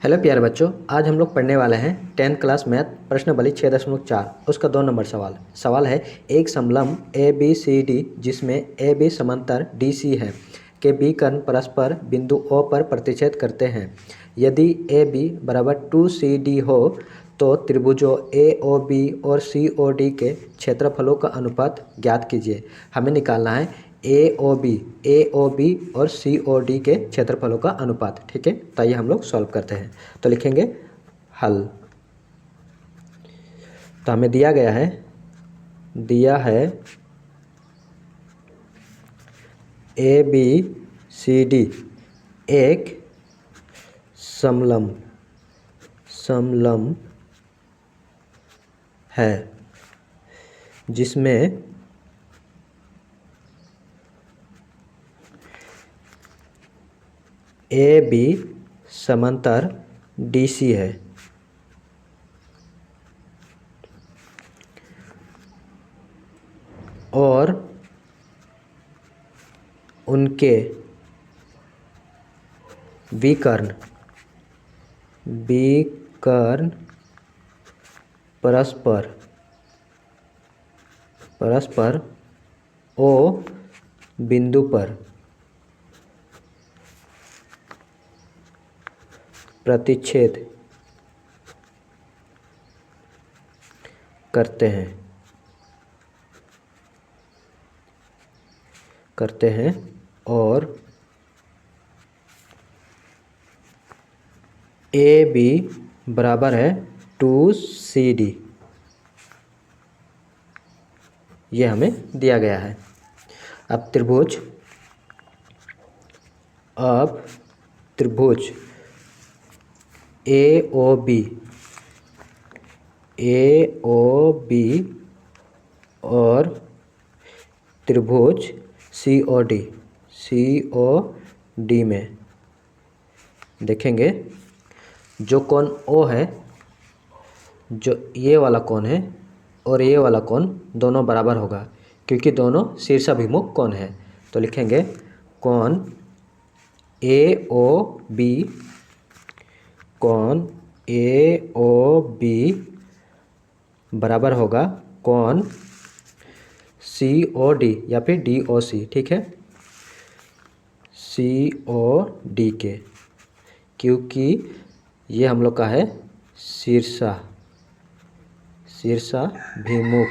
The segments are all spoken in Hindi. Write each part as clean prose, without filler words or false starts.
हेलो प्यारे बच्चों, आज हम लोग पढ़ने वाले हैं 10th क्लास मैथ प्रश्नावली 6.4 उसका 2 नंबर सवाल है एक समलंब ए बी सी डी जिसमें ए बी समांतर डी सी है के बी कर्ण परस्पर बिंदु ओ पर प्रतिच्छेद करते हैं। यदि ए बी बराबर 2CD हो तो त्रिभुजों ए ओ बी और सी ओ डी के क्षेत्रफलों का अनुपात ज्ञात कीजिए। हमें निकालना है ए ओ बी और सी ओ डी के क्षेत्रफलों का अनुपात। ठीक है, तो आइए हम लोग सॉल्व करते हैं। तो लिखेंगे हल। तो हमें दिया है ए बी सी डी एक समलंब है जिसमें ए बी समांतर डी सी है और उनके विकर्ण परस्पर ओ बिंदु पर प्रतिच्छेद करते हैं और ए बी बराबर है 2CD। ये हमें दिया गया है। अब त्रिभुज ए ओ बी और त्रिभुज सी ओ डी में देखेंगे जो कोण ओ है, जो ये वाला कोण है और ये वाला कोण दोनों बराबर होगा क्योंकि दोनों शीर्षाभिमुख कोण है। तो लिखेंगे कोण ए ओ बी बराबर होगा कोण सी ओ डी या फिर डी ओ सी। ठीक है, सी ओ डी के, क्योंकि ये हम लोग का है शीर्षाभिमुख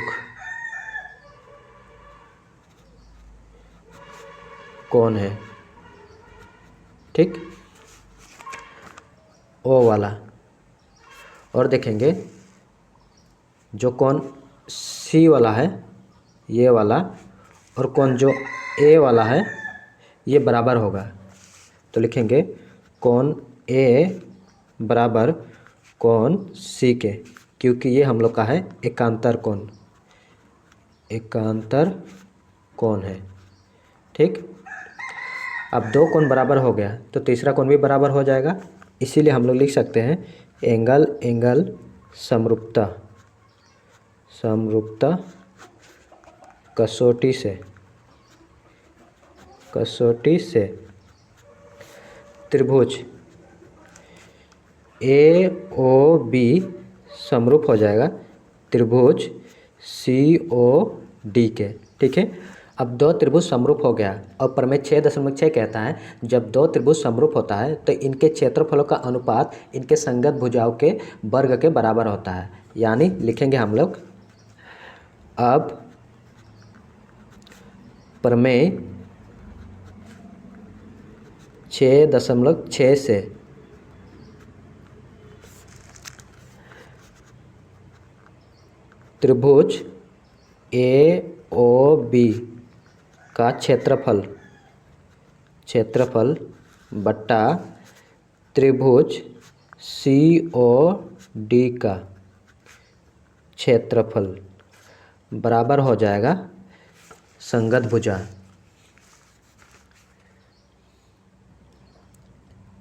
कोण है। ठीक, ओ वाला। और देखेंगे जो कोण सी वाला है ये वाला और कोण जो ए वाला है ये बराबर होगा। तो लिखेंगे कोण ए बराबर कोण सी के, क्योंकि ये हम लोग का है एकांतर कोण है। ठीक, अब दो कोण बराबर हो गया तो तीसरा कोण भी बराबर हो जाएगा। इसीलिए हम लोग लिख सकते हैं एंगल समरूपता कसौटी से त्रिभुज ए ओ बी समरूप हो जाएगा त्रिभुज सी ओ डी के। ठीक है, अब दो त्रिभुज समरूप हो गया और प्रमेय 6.6 कहता है जब दो त्रिभुज समरूप होता है तो इनके क्षेत्रफलों का अनुपात इनके संगत भुजाओं के वर्ग के बराबर होता है। यानी लिखेंगे हम लोग अब प्रमेय 6.6 से त्रिभुज ए ओ बी का क्षेत्रफल बट्टा त्रिभुज सी ओ डी का क्षेत्रफल बराबर हो जाएगा संगत भुजा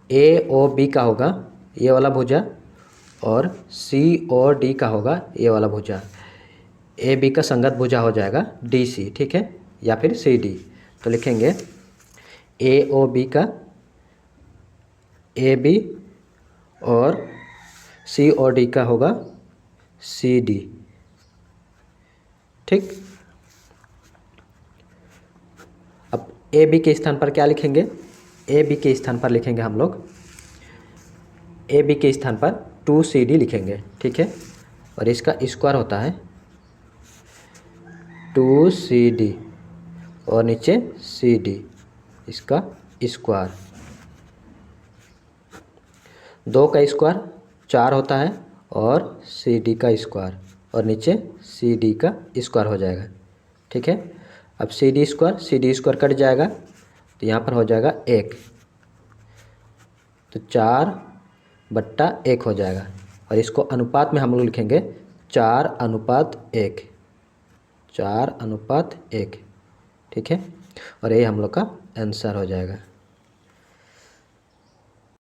ए ओ बी का होगा ये वाला भुजा और सी ओ डी का होगा ये वाला भुजा। ए बी का संगत भुजा हो जाएगा डी सी। ठीक है, या फिर सी डी। तो लिखेंगे ए ओ बी का ए बी और सी और डी का होगा सी डी। ठीक, अब ए बी के स्थान पर क्या लिखेंगे? ए बी के स्थान पर लिखेंगे हम लोग, ए बी के स्थान पर 2CD लिखेंगे। ठीक है, और इसका स्क्वायर होता है 2CD और नीचे CD, इसका स्क्वायर। 2 का स्क्वायर 4 होता है और CD का स्क्वायर और नीचे CD का स्क्वायर हो जाएगा। ठीक है, अब CD स्क्वायर कट जाएगा तो यहाँ पर हो जाएगा 1, तो 4/1 हो जाएगा। और इसको अनुपात में हम लोग लिखेंगे 4:1, 4:1। ठीक है, और ये हम लोग का आंसर हो जाएगा।